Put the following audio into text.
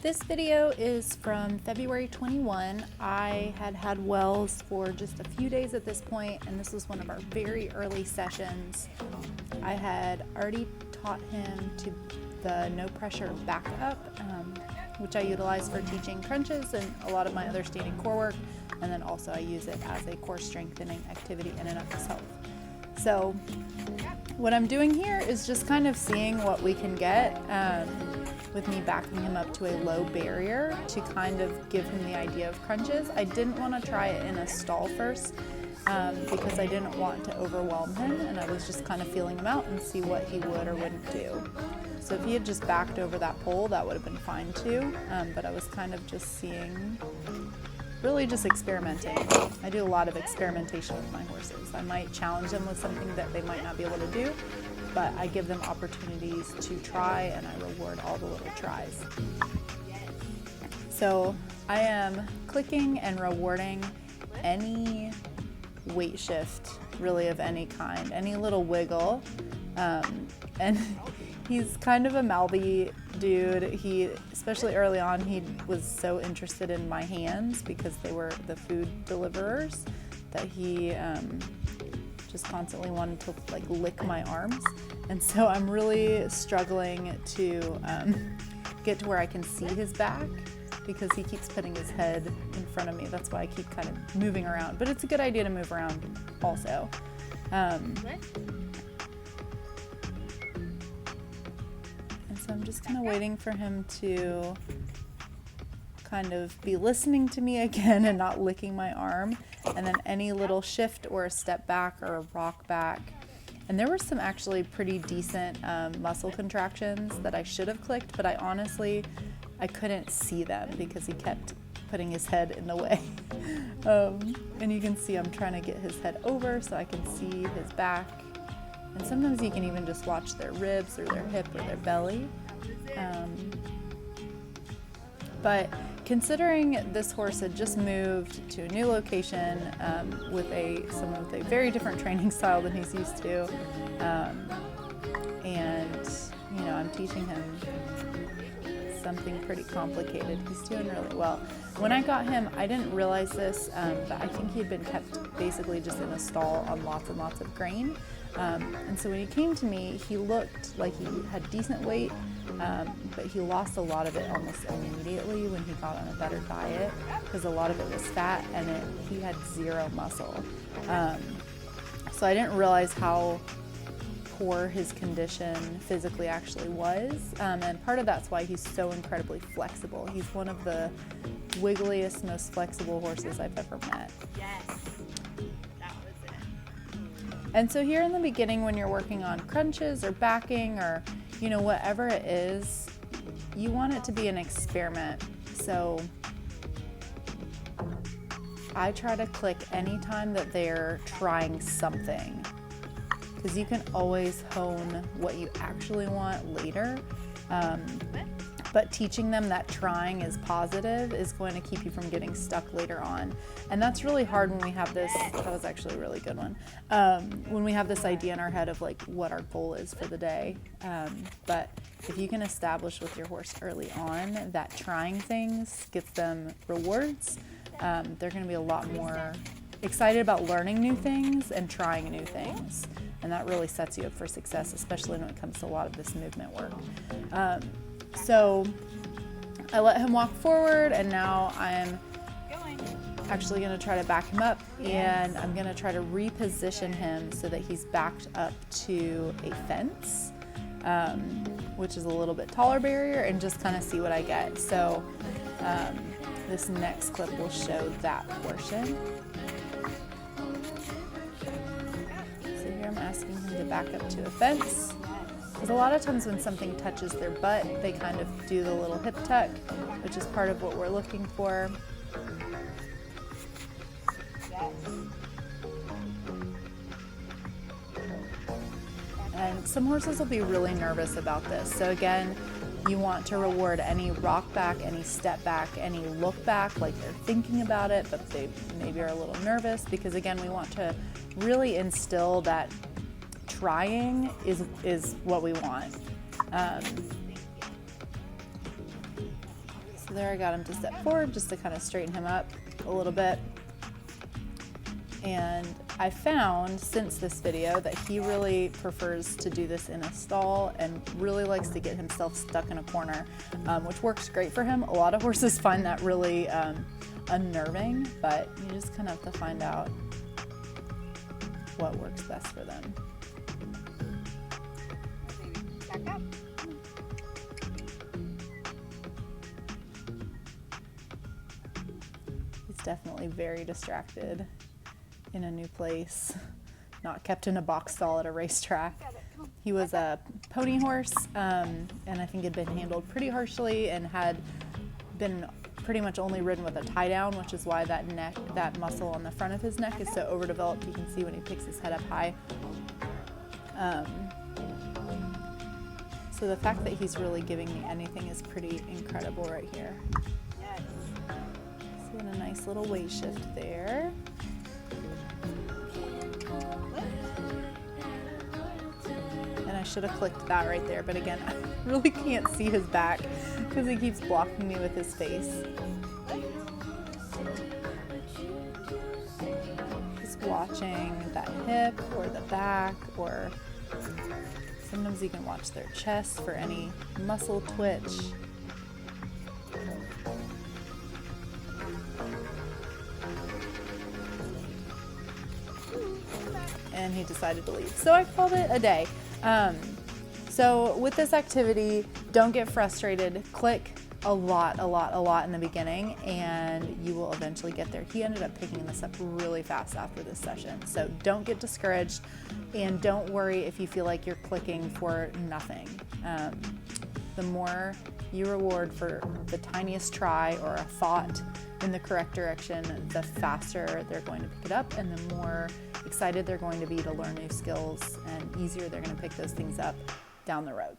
This video is from February 21. I had Wells for just a few days at this point, and this was one of our very early sessions. I had already taught him to the no pressure back up, which I utilize for teaching crunches and a lot of my other standing core work, and then also I use it as a core strengthening activity in and of itself. So what I'm doing here is just kind of seeing what we can get with me backing him up to a low barrier to kind of give him the idea of crunches. I didn't want to try it in a stall first because I didn't want to overwhelm him, and I was just kind of feeling him out and see what he would or wouldn't do. So if he had just backed over that pole, that would have been fine too, but I was kind of just seeing, really just experimenting. I do a lot of experimentation with my horses. I might challenge them with something that they might not be able to do, but I give them opportunities to try, and I reward all the little tries. So I am clicking and rewarding any weight shift, really, of any kind, any little wiggle. And he's kind of a mouthy dude. He, especially early on, he was so interested in my hands because they were the food deliverers that he just constantly wanted to lick my arms. And so I'm really struggling to get to where I can see his back because he keeps putting his head in front of me. That's why I keep kind of moving around. But it's a good idea to move around also. And so I'm just kind of waiting for him to kind of be listening to me again and not licking my arm. And then any little shift or a step back or a rock back. And there were some actually pretty decent muscle contractions that I should have clicked, but I couldn't see them because he kept putting his head in the way. And you can see I'm trying to get his head over so I can see his back. And sometimes you can even just watch their ribs or their hip or their belly. But considering this horse had just moved to a new location with someone with a very different training style than he's used to, and I'm teaching him something pretty complicated. He's doing really well. When I got him, I didn't realize this, but I think he had been kept basically just in a stall on lots and lots of grain. And so when he came to me, he looked like he had decent weight, but he lost a lot of it almost immediately when he got on a better diet because a lot of it was fat and he had zero muscle. So I didn't realize how poor his condition physically actually was, and part of that's why he's so incredibly flexible. He's one of the wiggliest, most flexible horses I've ever met. Yes, that was it. And so here in the beginning, when you're working on crunches or backing or whatever it is, you want it to be an experiment. So I try to click anytime that they're trying something, because you can always hone what you actually want later. But teaching them that trying is positive is going to keep you from getting stuck later on. And that's really hard when we have this, that was actually a really good one, when we have this idea in our head of what our goal is for the day. But if you can establish with your horse early on that trying things gets them rewards, they're going to be a lot more excited about learning new things and trying new things. And that really sets you up for success, especially when it comes to a lot of this movement work. So I let him walk forward, and now I'm actually going to try to back him up, and I'm going to try to reposition him so that he's backed up to a fence, which is a little bit taller barrier, and just kind of see what I get. So this next clip will show that portion. So here I'm asking him to back up to a fence. Because a lot of times when something touches their butt, they kind of do the little hip tuck, which is part of what we're looking for. And some horses will be really nervous about this. So again, you want to reward any rock back, any step back, any look back, like they're thinking about it, but they maybe are a little nervous, because again, we want to really instill that trying is what we want. So there I got him to step forward just to kind of straighten him up a little bit. And I found since this video that he really prefers to do this in a stall and really likes to get himself stuck in a corner, which works great for him. A lot of horses find that really unnerving, but you just kind of have to find out what works best for them. Back up. He's definitely very distracted in a new place, not kept in a box stall at a racetrack. He was a pony horse, and I think had been handled pretty harshly and had been pretty much only ridden with a tie down, which is why that muscle on the front of his neck is so overdeveloped. You can see when he picks his head up high. So the fact that he's really giving me anything is pretty incredible right here. Yes. Seeing a nice little weight shift there. And I should have clicked that right there, but again, I really can't see his back because he keeps blocking me with his face. Just watching that hip or the back, or sometimes you can watch their chest for any muscle twitch. And he decided to leave. So I called it a day. So with this activity, don't get frustrated. Click a lot in the beginning, and you will eventually get there. He ended up picking this up really fast after this session. So don't get discouraged, and don't worry if you feel like you're clicking for nothing. The more you reward for the tiniest try or a thought in the correct direction, the faster they're going to pick it up, and the more excited they're going to be to learn new skills, and easier they're going to pick those things up down the road.